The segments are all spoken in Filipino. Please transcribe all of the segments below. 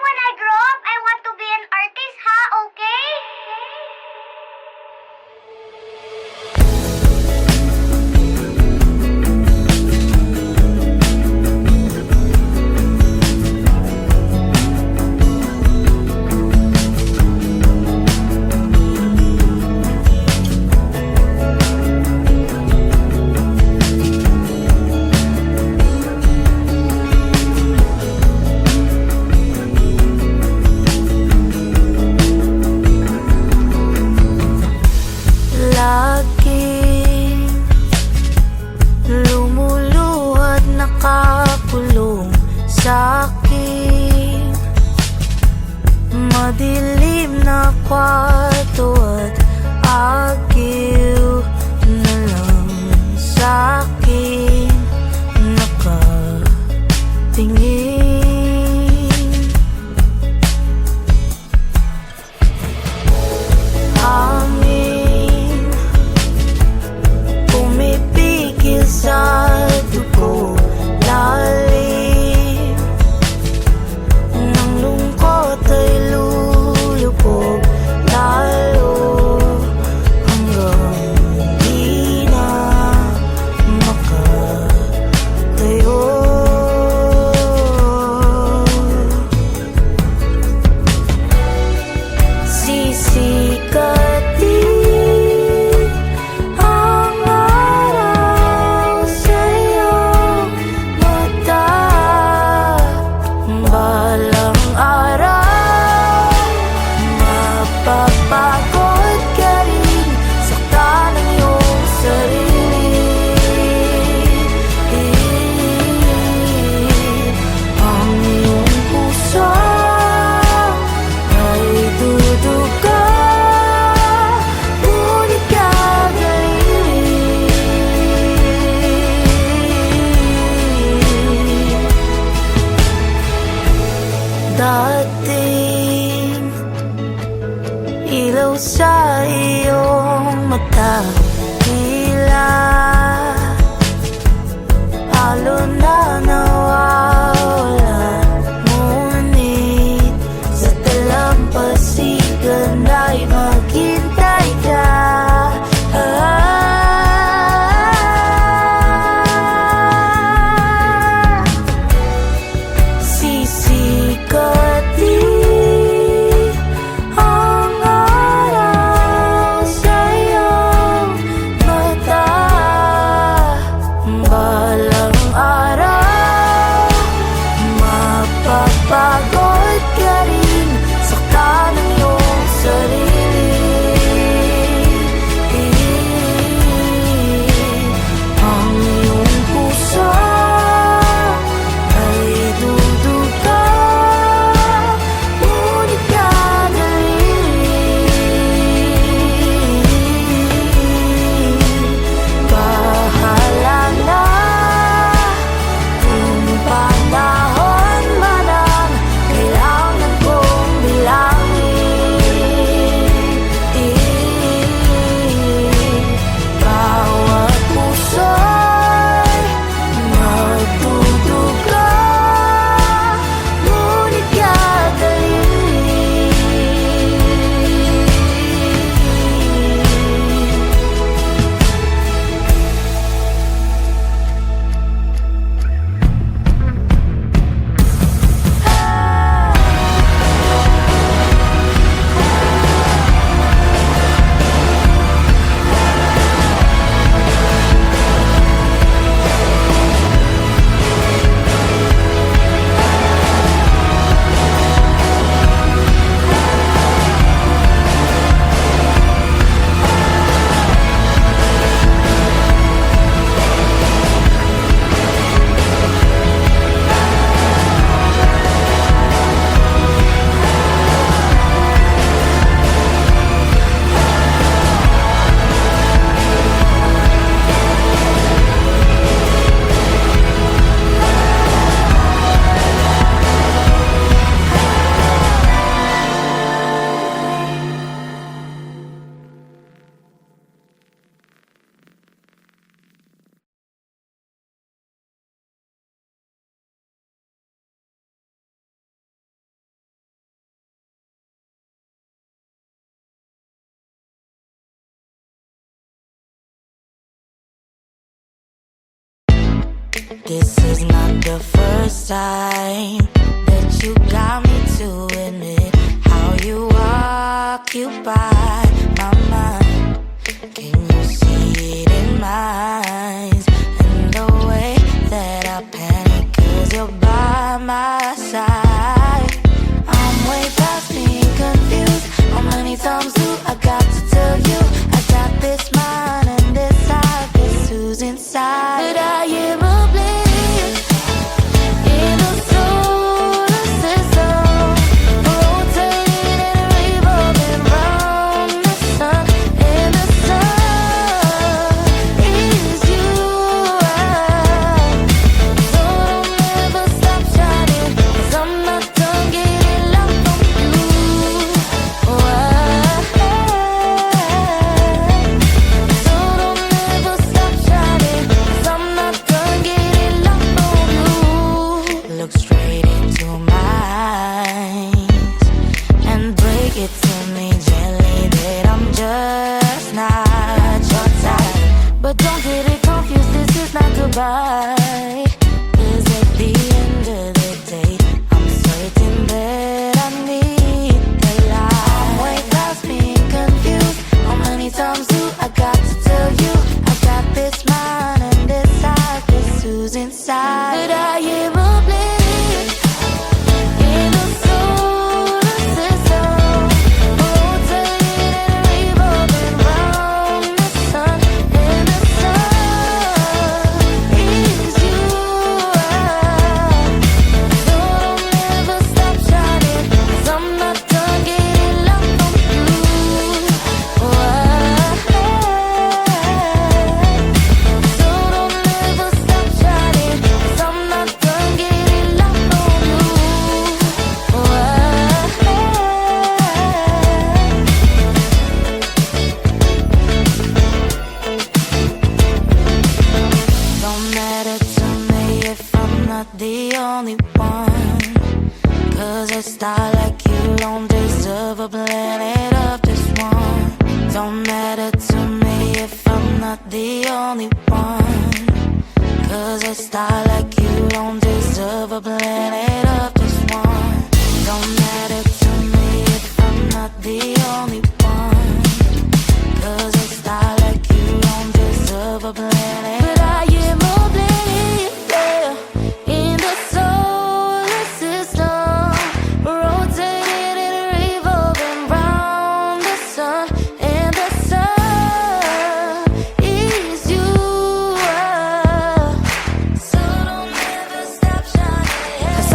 when I grow up, I want to be an artist, ha? Okay? Laging lumuluhad, nakakulong sa'king madilim na kwarto at agil na lang sa'kin nakatingin. Hangin pumipigil sa dugo, lalim ng lungkot ay lulubog lalo hanggang di na makatayo. Sisikatin ang araw sa iyong mata, balang araw mapapagod ka rin, saktan ang iyong sarili. Ang iyong puso ay duduga, ngunit gagaling. Dating ilaw sa iyong mata, tila halo na nawawala, ngunit sa talampasigan ay maghintay ka. Sisikatin ang araw sa iyong This is not the first time that you got me to admit how you occupy my mind. Can you see it in my eyes? And the way that I panic 'cause you're by my side. I'm way past being confused. How many times do I got to tell you I got this mind and this side, this who's inside? But I am oblivious in a solar system, rotating and revolving round the sun, and the sun is you. So don't ever stop shining, 'cause I'm not done getting love from you. So don't ever stop shining, 'cause I'm not done getting love from you. Look straight into my eyes and break it to me gently that I'm just not your type. But don't get it confused, this is not goodbye. 'Cause at the end of the day, I'm certain that I need the light. I'm way past being confused. How many times do I got to tell you I got this mind and this side, this who's inside? But I am oblivious in a solar system, rotating and revolving round the sun, and the sun is you. So don't ever stop shining, 'cause I'm not done getting love from you. So don't ever stop shining, 'cause I'm not done getting love from you. Don't matter to me if I'm not the only one, 'cause a star like you don't deserve a planet of just one. Don't matter to me if I'm not the only one, 'cause a star like you don't deserve a planet of just one. Don't matter to me if I'm not the only one, 'cause a star like you don't deserve a planet. But I am oblivious, yeah, in the solar system, rotating and revolving round the sun, and the sun is you. So don't ever stop shining, 'cause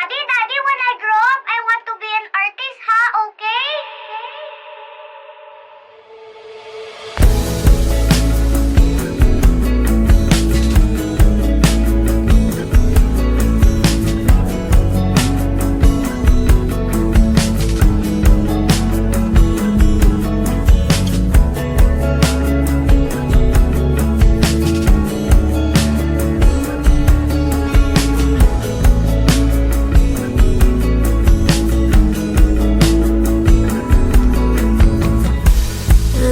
Daddy, when I grow up, I want to be an artist, ha? Okay?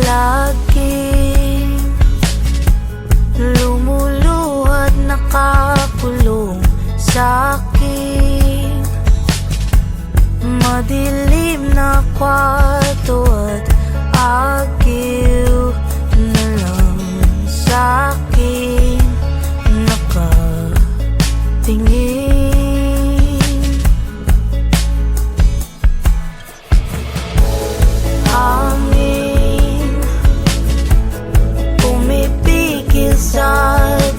Laging lumuluhad, nakakulong sa'king madilim na kwarto at agil na lang sa'kin nakatingin. Hangin pumipigil sa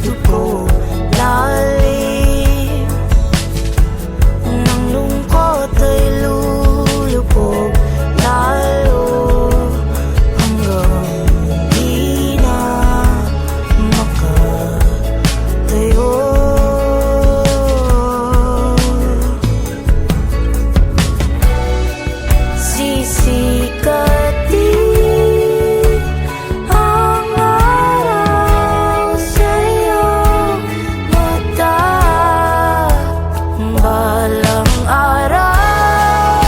dugo, lalim ng lungkot ay lulubog lalo hanggang di na makatayo. Sisikatin ang araw sa iyong mata, balang araw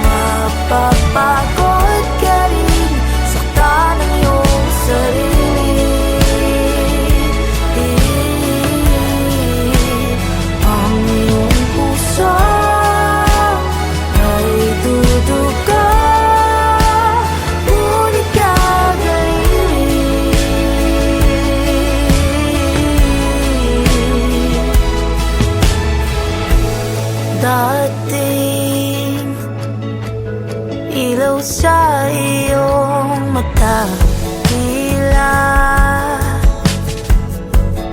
mapapagod ka rin, saktan ang iyong sarili. Ang iyong puso ay duduga, ngunit gagaling. Dating ilaw sa iyong mata, tila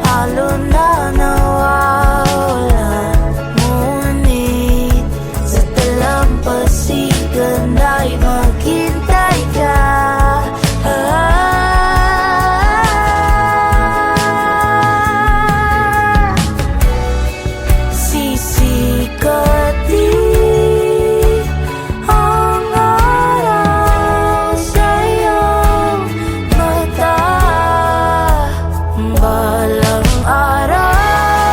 halo na nawawala, ngunit sa talampasigan ay maghintay ka. Sisikatin ang araw sa iyong mata, balang araw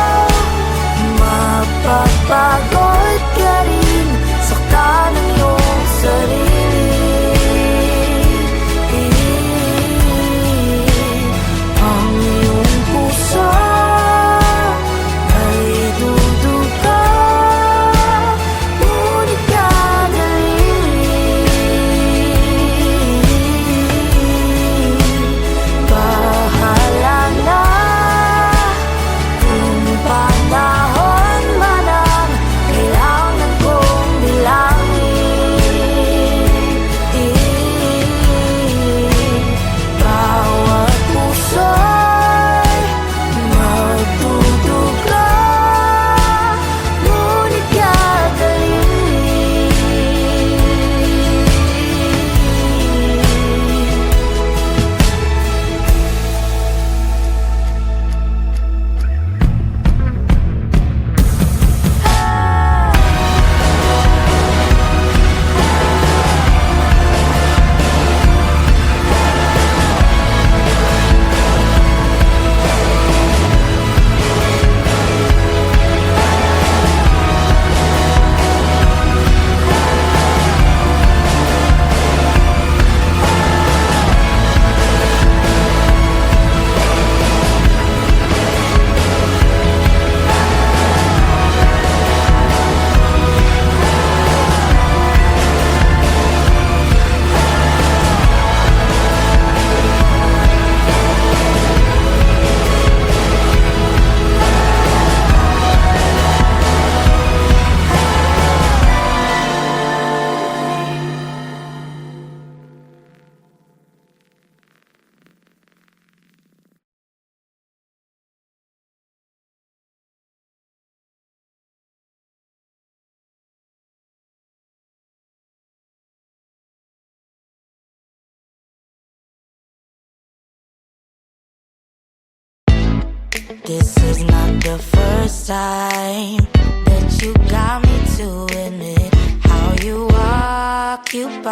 This is not the first time that you got me to admit how you occupy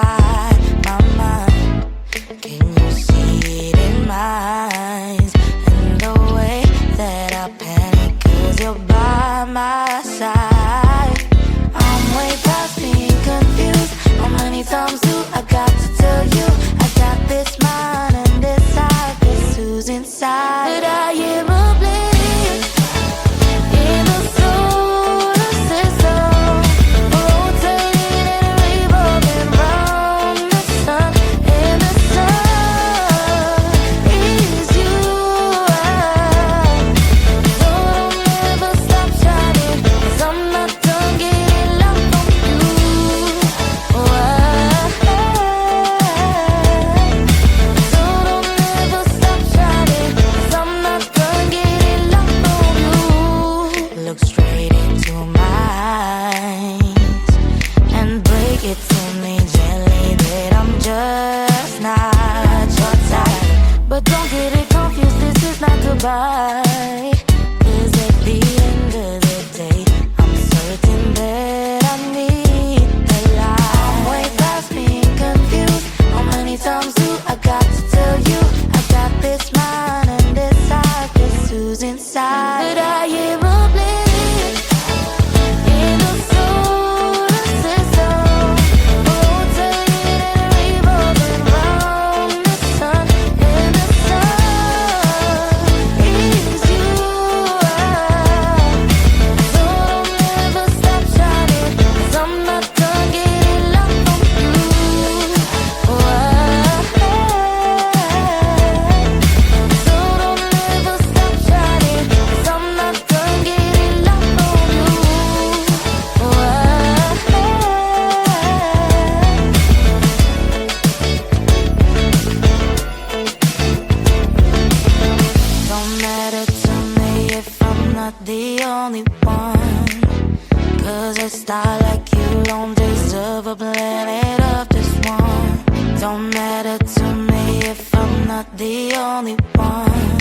my mind. Can you see it in my eyes? And the way that I panic 'cause you're by my side. I'm way past being confused. How many times do I got to tell you I got this mind and this side? Guess who's inside? But I am oblivious in the solar system, rotating and revolving round the sun, and the sun is you. So don't ever stop shining, 'cause I'm not done getting love on you. So don't ever stop shining, 'cause I'm not done getting love on you. Look straight into my eyes and break it to me gently that I'm just not your type. But don't get it confused, this is not goodbye. 'Cause at the end of the day, I'm certain that I need the light. I'm way past being confused. How many times do I got to tell you I got this mind and this side? Guess who's inside? But I am oblivious in the solar system, rotating and revolving round the sun, and the sun is you. So don't ever stop shining, 'cause I'm not done getting love from you. So don't ever stop shining, 'cause I'm not done getting love from you. Don't matter to me if I'm not the only one, 'cause a star like you don't deserve a planet of this one. Don't matter to me if I'm not the only one,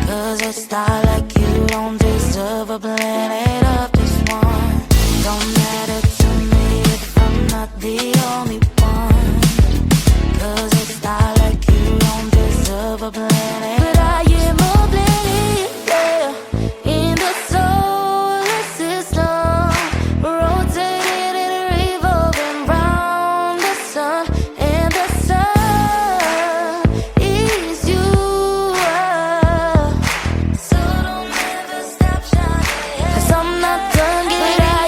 'cause a star like you don't deserve a planet of this one. Don't matter to me if I'm not the only one, 'cause a star like you don't deserve a planet. But I am oblivious, yeah, in the solar system, rotating and revolving round the sun, and the sun is you. So don't ever stop shining, 'cause I'm not done getting. But I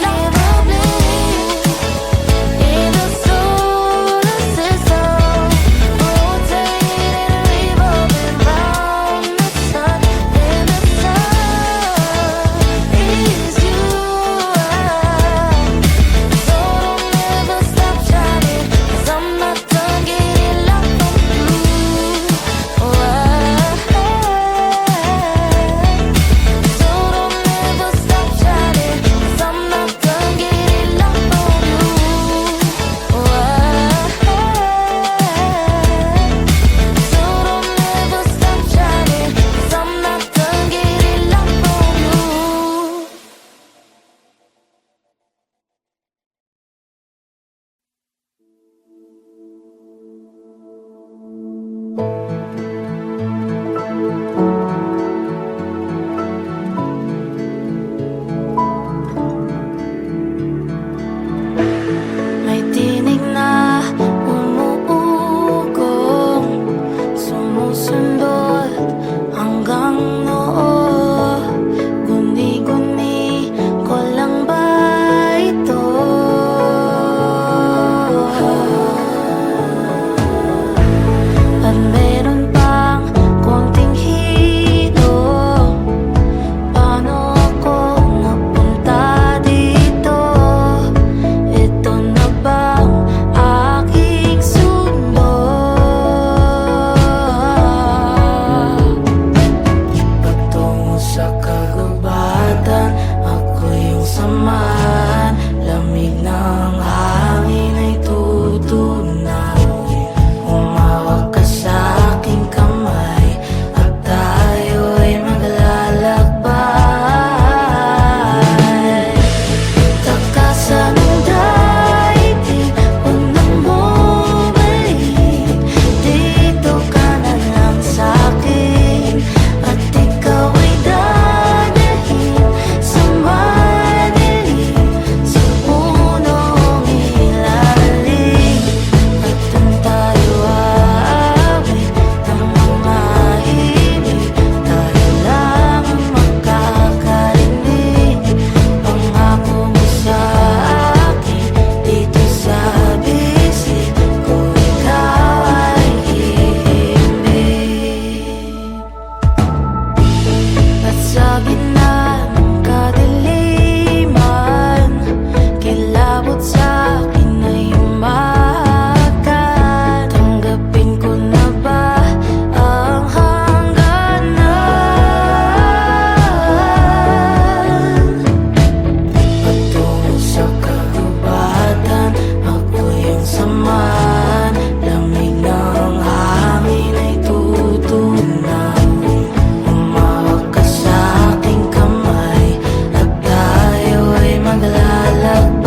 lalakbay.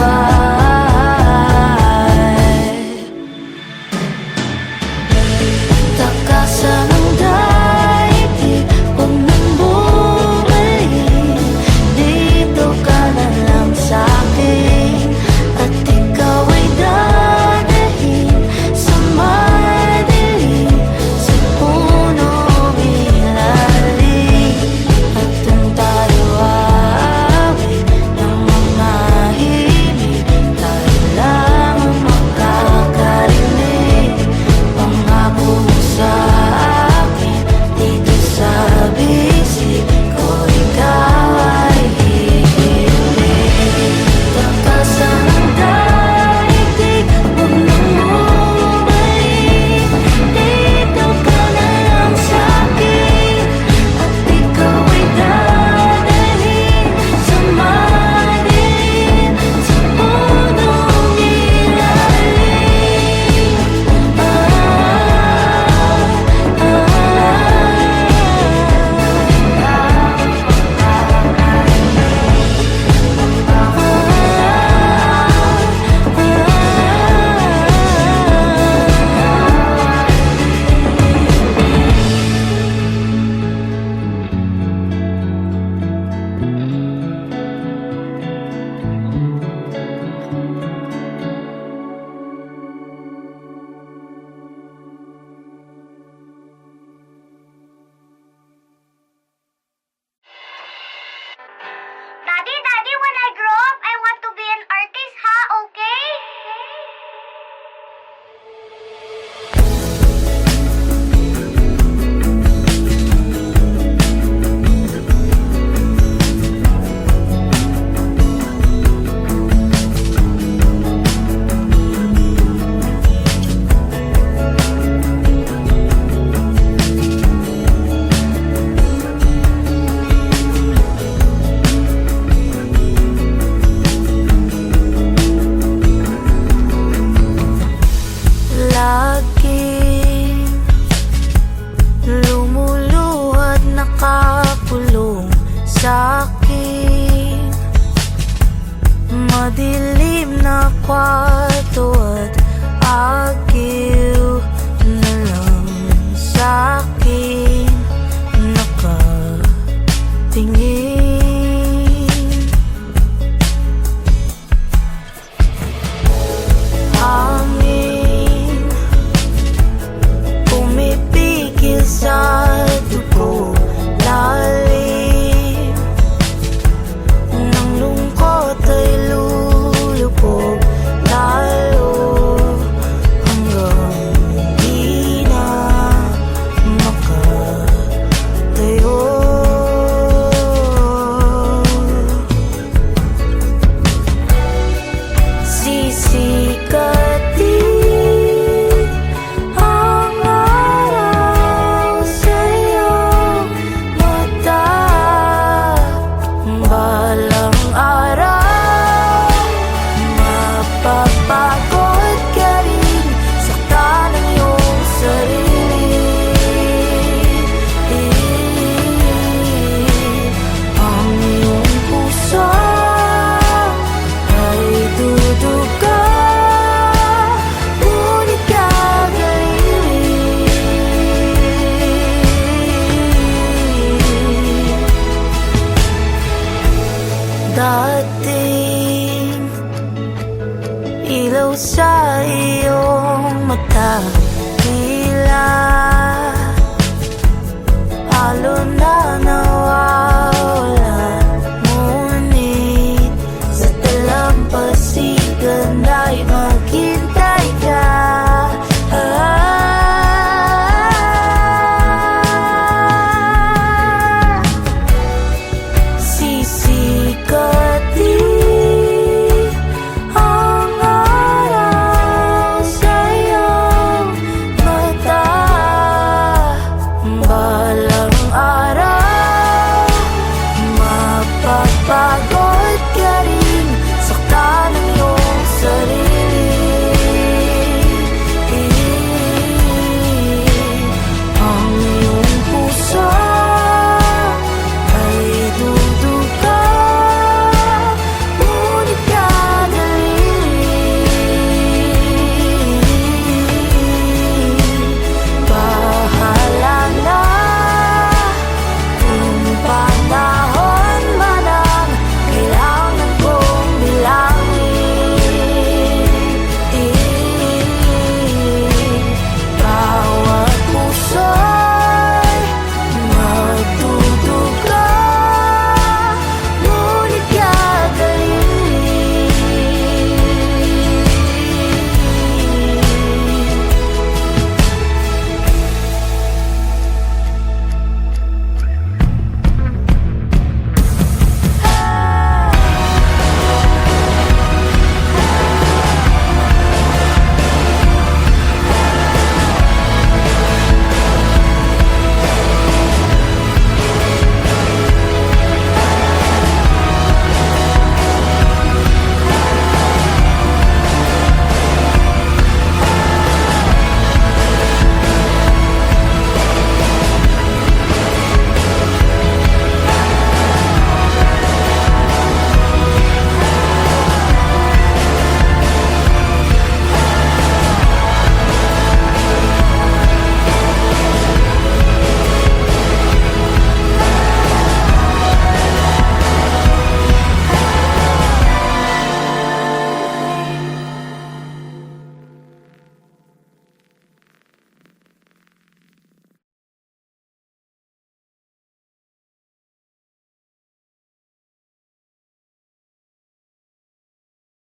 Takasan ang daigdig, huwag nang bumalik. Dito ka na lang sa'kin, at ikaw ay dadahin sa madilim, sa punong ilalim. At dun tayo aawit ng mga himig, tayo lang ang makakarinig. Pangako mo sa'kin dito sa bisig ko, ikaw ay hihiling. Takasan ang daigdig, huwag nang bumalik. Dito ka na lang sa'kin, at ikaw ay dadahin sa madilim, sa punong ilalim. Daddy, when I grow up, I want to be an artist, ha? Okay? Laging lumuluhad, nakakulong sa'kin. Madilim na kwarto at agil na lang sa'kin nakatingin. Hangin pumipigil sa dugo, lalim ng lungkot ay lulubog lalo, hanggang di na makatayo. Sisikatin ang araw sa iyong mata, balang araw mapapagod ka rin, saktan ang iyong sarili. Ang iyong puso ay duduga, ngunit gagaling. Dating ilaw sa iyong mata, tila